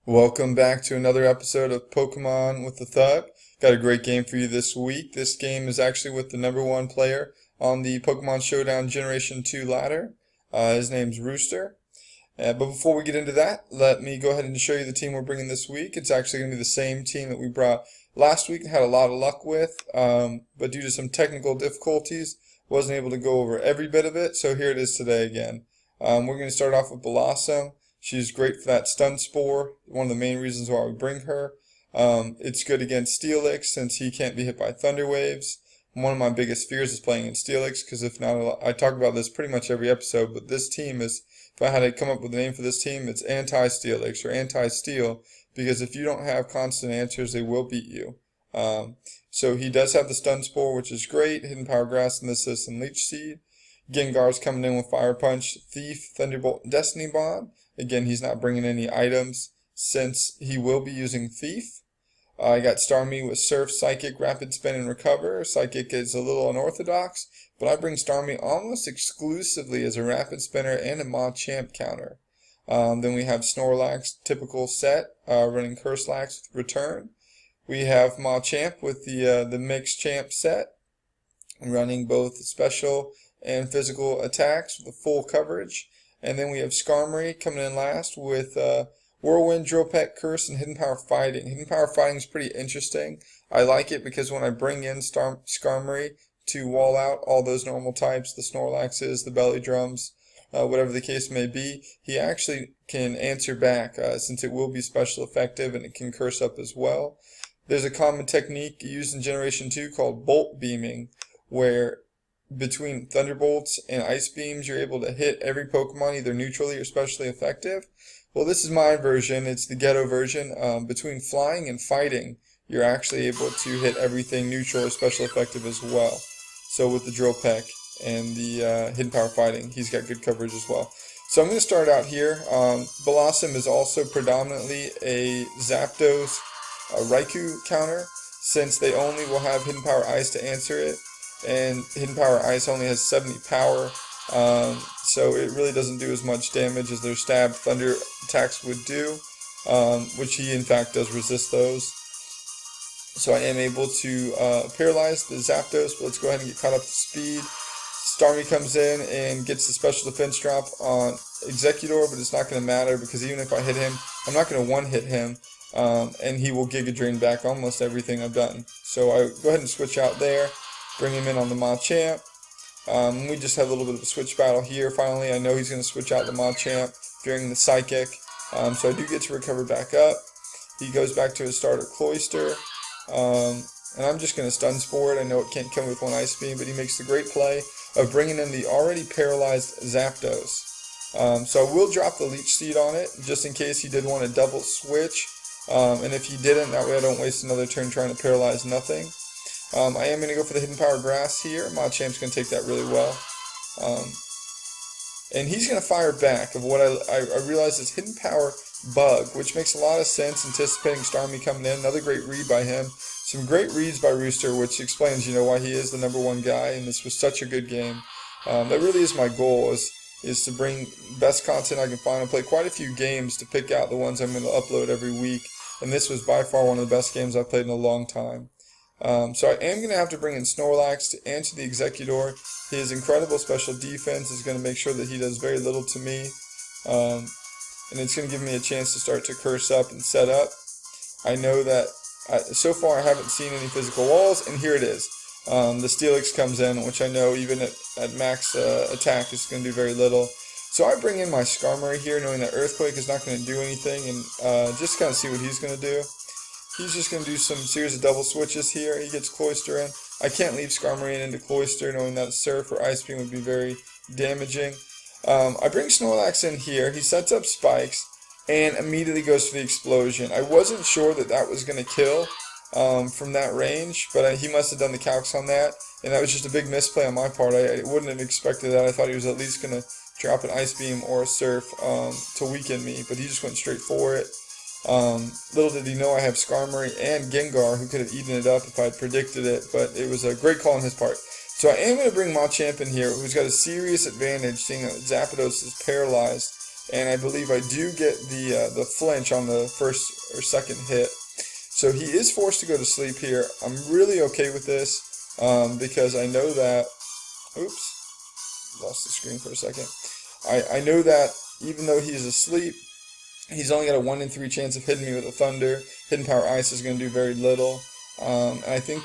Welcome back to another episode of Pokemon with the Thug. Got a great game for you this week. This game is actually with the #1 player on the Pokemon Showdown Generation 2 ladder. His name's Roostur. But before we get into that, let me go ahead and show you the team we're bringing this week. It's actually going to be the same team that we brought last week and had a lot of luck with, but due to some technical difficulties, wasn't able to go over every bit of it, so here it is today again. We're going to start off with Blossom. She's great for that stun spore, one of the main reasons why we bring her. It's good against ThugX since he can't be hit by thunder waves. One of my biggest fears is playing in ThugX because if not, I talk about this pretty much every episode, but this team is, if I had to come up with a name for this team, it's anti-ThugX or anti-steel, because if you don't have constant answers, they will beat you. So he does have the stun spore, which is great, hidden power grass, Mysis, and leech seed. Gengar's coming in with fire punch, thief, thunderbolt, and destiny bond. Again, he's not bringing any items since he will be using thief. I got Starmie with surf, psychic, rapid spin, and recover. Psychic is a little unorthodox, but I bring Starmie almost exclusively as a rapid spinner and a Machamp counter. Then we have Snorlax, typical set, running Curselax with return. We have Machamp with the mixed champ set, running both special and physical attacks with the full coverage. And then we have Skarmory coming in last with Whirlwind, Drill Peck, Curse, and Hidden Power Fighting. Hidden Power Fighting is pretty interesting. I like it because when I bring in Skarmory to wall out all those normal types, the Snorlaxes, the Belly Drums, whatever the case may be, he actually can answer back since it will be special effective and it can curse up as well. There's a common technique used in Generation 2 called Bolt Beaming, where between Thunderbolts and Ice Beams, you're able to hit every Pokemon either neutrally or specially effective. Well, this is my version. It's the ghetto version. Between Flying and Fighting, you're actually able to hit everything neutral or special effective as well. So with the Drill Peck and the Hidden Power Fighting, he's got good coverage as well. So I'm going to start out here. Blossom is also predominantly a Zapdos Raikou counter, since they only will have Hidden Power Ice to answer it. And Hidden Power Ice only has 70 power, so it really doesn't do as much damage as their stab thunder attacks would do, which he in fact does resist those. So I am able to paralyze the Zapdos, but let's go ahead and get caught up to speed. Starmie comes in and gets the special defense drop on Executor, but it's not going to matter because even if I hit him, I'm not going to one-hit him, and he will Giga Drain back almost everything I've done. So I go ahead and switch out there. Bring him in on the Machamp. We just had a little bit of a switch battle here. Finally, I know he's going to switch out the Machamp during the Psychic. So I do get to recover back up. He goes back to his starter Cloyster. And I'm just going to Stun Spore it. I know it can't come with one Ice Beam, but he makes the great play of bringing in the already paralyzed Zapdos. So I will drop the Leech Seed on it, just in case he did want a double switch. And if he didn't, that way I don't waste another turn trying to paralyze nothing. I am going to go for the Hidden Power Grass here. Machamp's going to take that really well. And he's going to fire back of what I realize is Hidden Power Bug, which makes a lot of sense anticipating Starmie coming in. Another great read by him. Some great reads by Roostur, which explains, why he is the #1 guy, and this was such a good game. That really is my goal, is to bring best content I can find and play quite a few games to pick out the ones I'm going to upload every week. And this was by far one of the best games I've played in a long time. So I am going to have to bring in Snorlax to answer the Executor. His incredible special defense is going to make sure that he does very little to me. And it's going to give me a chance to start to curse up and set up. I know that so far I haven't seen any physical walls, and here it is. The Steelix comes in, which I know even at max attack is going to do very little. So I bring in my Skarmory here, knowing that Earthquake is not going to do anything, and just kind of see what he's going to do. He's just going to do some series of double switches here. He gets Cloyster in. I can't leave Skarmory into Cloyster, knowing that Surf or Ice Beam would be very damaging. I bring Snorlax in here. He sets up spikes and immediately goes for the explosion. I wasn't sure that that was going to kill from that range, but he must have done the calcs on that, and that was just a big misplay on my part. I wouldn't have expected that. I thought he was at least going to drop an Ice Beam or a Surf to weaken me, but he just went straight for it. Little did he know I have Skarmory and Gengar, who could have eaten it up if I had predicted it, but it was a great call on his part. So I am going to bring Machamp in here, who's got a serious advantage, seeing that Zapdos is paralyzed. and I believe I do get the flinch on the first or second hit. So he is forced to go to sleep here. I'm really okay with this because I know that, oops, lost the screen for a second. I know that even though he's asleep, he's only got a 1 in 3 chance of hitting me with a Thunder. Hidden Power Ice is going to do very little. And I think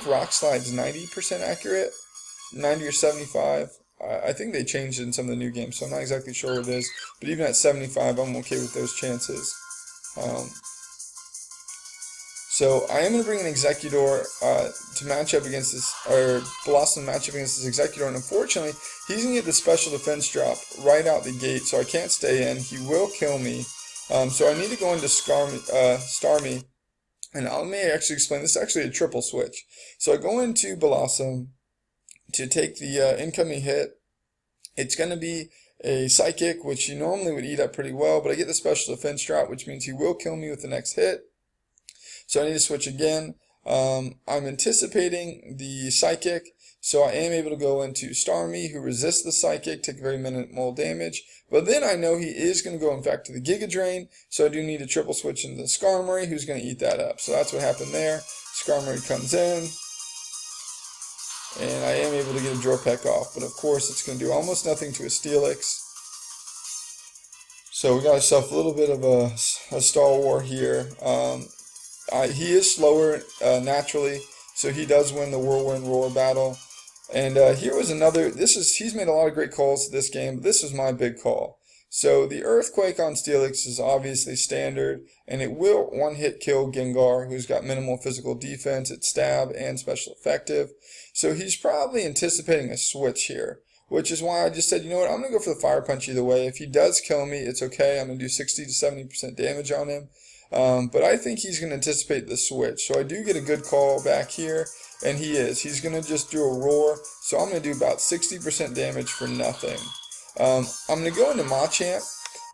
Rock Slide's 90% accurate, 90 or 75. I think they changed it in some of the new games, so I'm not exactly sure what it is. But even at 75, I'm okay with those chances. So I am going to bring an Executor to match up against this, or Blossom match up against this Executor, and unfortunately, he's going to get the special defense drop right out the gate, so I can't stay in. He will kill me. So I need to go into Starmie, and let me actually explain. This is actually a triple switch. So I go into Blossom to take the incoming hit. It's going to be a Psychic, which he normally would eat up pretty well, but I get the special defense drop, which means he will kill me with the next hit. So I need to switch again. I'm anticipating the Psychic, so I am able to go into Starmie, who resists the Psychic, take very minimal damage. But then I know he is going to go, in fact, to the Giga Drain, so I do need a triple switch into Skarmory, who's going to eat that up. So that's what happened there. Skarmory comes in, and I am able to get a Draw Peck off, but of course it's going to do almost nothing to a Steelix. So we got ourselves a little bit of a Star War here. He is slower naturally, so he does win the Whirlwind Roar battle. And here was another, he's made a lot of great calls to this game, but this was my big call. So the Earthquake on Steelix is obviously standard, and it will one-hit kill Gengar, who's got minimal physical defense, it's stab and special effective. So he's probably anticipating a switch here, which is why I just said, you know what, I'm going to go for the Fire Punch either way. If he does kill me, it's okay. I'm going to do 60 to 70% damage on him. But I think he's going to anticipate the switch. So I do get a good call back here, and he is. He's going to just do a Roar, so I'm going to do about 60% damage for nothing. I'm going to go into Machamp,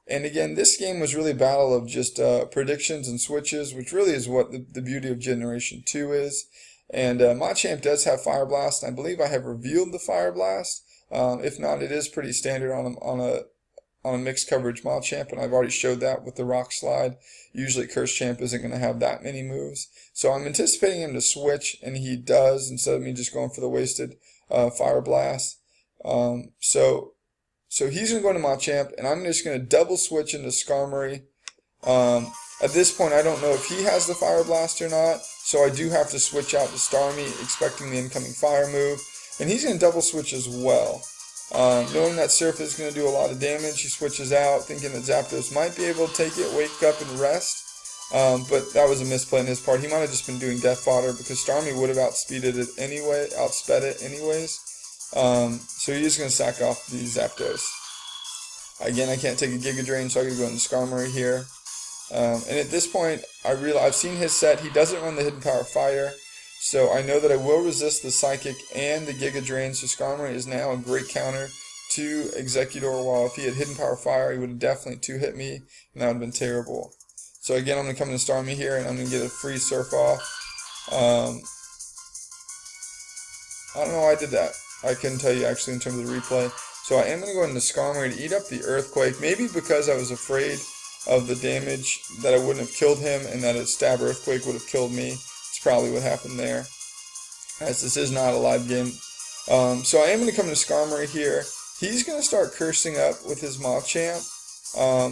and again, this game was really a battle of just predictions and switches, which really is what the beauty of Generation 2 is. And Machamp does have Fire Blast, and I believe I have revealed the Fire Blast. If not, it is pretty standard on a mixed coverage Machamp, and I've already showed that with the Rock Slide. Usually Curse Champ isn't going to have that many moves. So I'm anticipating him to switch, and he does, instead of me just going for the wasted Fire Blast. So he's going to go into Machamp, and I'm just going to double switch into Skarmory. At this point, I don't know if he has the Fire Blast or not, so I do have to switch out to Starmie, expecting the incoming Fire move. And he's going to double switch as well. Knowing that Surf is going to do a lot of damage, he switches out, thinking that Zapdos might be able to take it, wake up, and rest. But that was a misplay on his part. He might have just been doing Death Fodder because Starmie would have outsped it anyways. So he's going to sack off the Zapdos. Again, I can't take a Giga Drain, so I gotta go into Skarmory here. And at this point, I've seen his set. He doesn't run the Hidden Power Fire. So I know that I will resist the Psychic and the Giga Drain, so Skarmory is now a great counter to Executor, while if he had Hidden Power Fire, he would have definitely two-hit me, and that would have been terrible. So again, I'm going to come into Starmie here, and I'm going to get a free Surf off. I don't know why I did that. I couldn't tell you actually in terms of the replay. So I am going to go into Skarmory to eat up the Earthquake, maybe because I was afraid of the damage that I wouldn't have killed him, and that a Stab Earthquake would have killed me. Probably what happened there, as this is not a live game. So I am going to come to Skarmory here. He's going to start cursing up with his Machamp.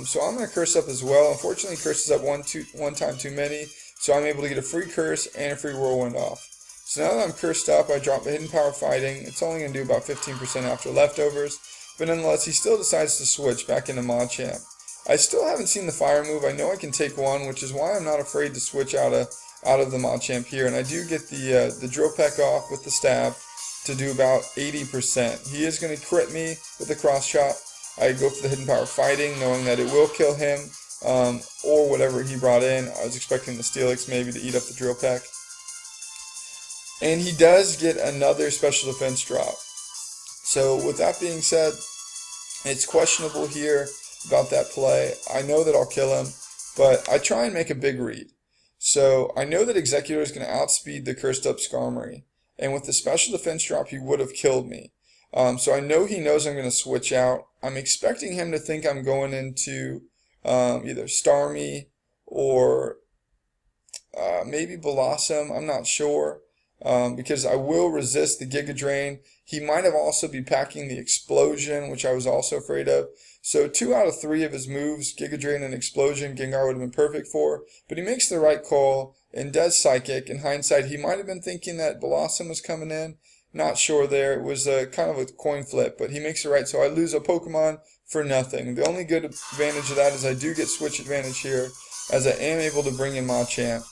So I'm going to curse up as well. Unfortunately, he curses up one time too many, so I'm able to get a free curse and a free Whirlwind off. So now that I'm cursed up, I drop the Hidden Power Fighting. It's only going to do about 15% after leftovers, but nonetheless, he still decides to switch back into Machamp. I still haven't seen the Fire move. I know I can take one, which is why I'm not afraid to switch out of the Machamp here, and I do get the Drill Peck off with the Stab to do about 80%. He is going to crit me with the Cross Chop. I go for the Hidden Power Fighting, knowing that it will kill him, or whatever he brought in. I was expecting the Steelix maybe to eat up the Drill Peck. And he does get another special defense drop. So with that being said, it's questionable here about that play. I know that I'll kill him, but I try and make a big read. So I know that Executor is going to outspeed the cursed up Skarmory, and with the special defense drop he would have killed me. So I know he knows I'm going to switch out. I'm expecting him to think I'm going into either Starmie or maybe Blossom. I'm not sure because I will resist the Giga Drain. He might have also be packing the Explosion, which I was also afraid of. So 2 out of 3 of his moves, Giga Drain and Explosion, Gengar would have been perfect for. But he makes the right call and does Psychic. In hindsight, he might have been thinking that Blossom was coming in. Not sure there. It was kind of a coin flip, but he makes it right. So I lose a Pokemon for nothing. The only good advantage of that is I do get switch advantage here, as I am able to bring in Machamp.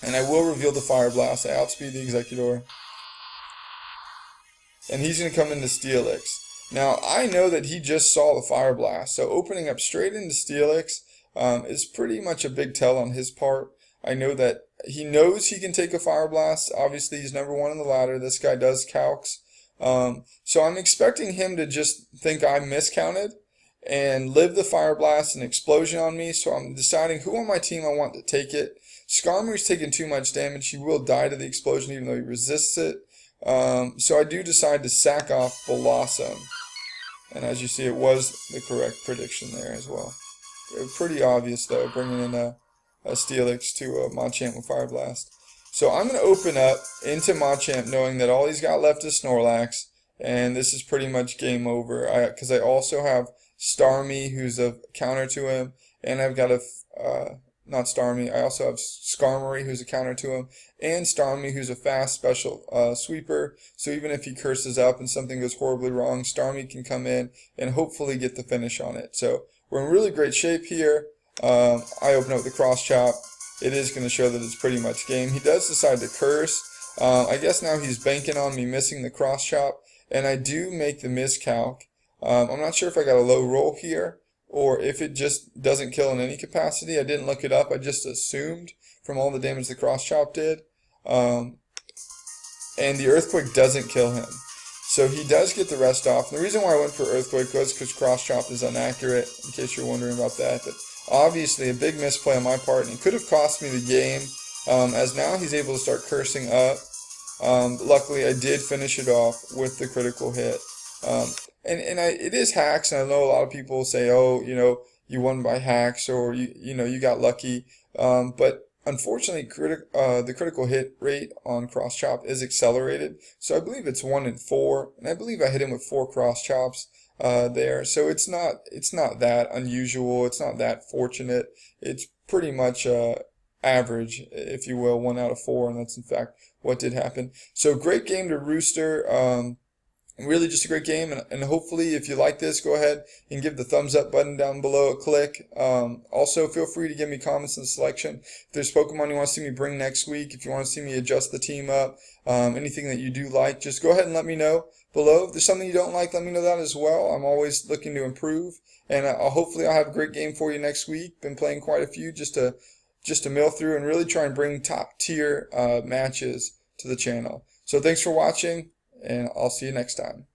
And I will reveal the Fire Blast. I outspeed the Executor. And he's going to come into Steelix. Now, I know that he just saw the Fire Blast, so opening up straight into Steelix is pretty much a big tell on his part. I know that he knows he can take a Fire Blast. Obviously, he's number 1 on the ladder. This guy does calcs. So I'm expecting him to just think I miscounted and live the Fire Blast and Explosion on me. So I'm deciding who on my team I want to take it. Skarmory's taking too much damage. He will die to the Explosion even though he resists it. So I do decide to sack off Blossom. And as you see, it was the correct prediction there as well. Pretty obvious though, bringing in a Steelix to a Machamp with Fire Blast. So I'm going to open up into Machamp knowing that all he's got left is Snorlax. And this is pretty much game over. Because I also have Starmie, who's a counter to him. And I've got not Starmie, I also have Skarmory, who's a counter to him, and Starmie, who's a fast special sweeper. So even if he curses up and something goes horribly wrong, Starmie can come in and hopefully get the finish on it. So we're in really great shape here. I open up the Cross Chop. It is going to show that it's pretty much game. He does decide to curse. I guess now he's banking on me missing the Cross Chop, and I do make the miscalc. I'm not sure if I got a low roll here, or if it just doesn't kill in any capacity. I didn't look it up. I just assumed from all the damage the Cross Chop did. And the Earthquake doesn't kill him. So he does get the rest off. And the reason why I went for Earthquake was because Cross Chop is inaccurate, in case you're wondering about that. But obviously a big misplay on my part, and it could have cost me the game, as now he's able to start cursing up. Luckily I did finish it off with the critical hit. It is hacks, and I know a lot of people say, oh, you won by hacks, or you got lucky. But unfortunately, the critical hit rate on Cross Chop is accelerated. So I believe it's 1 in 4, and I believe I hit him with 4 Cross Chops there. So it's not that unusual. It's not that fortunate. It's pretty much average, if you will, 1 out of 4, and that's in fact what did happen. So great game to Roostur. Really just a great game, and hopefully if you like this, go ahead and give the thumbs up button down below a click. Also, feel free to give me comments in the selection. If there's Pokemon you want to see me bring next week, if you want to see me adjust the team up, anything that you do like, just go ahead and let me know below. If there's something you don't like, let me know that as well. I'm always looking to improve, and hopefully I'll have a great game for you next week. Been playing quite a few just to mill through and really try and bring top tier matches to the channel. So thanks for watching, and I'll see you next time.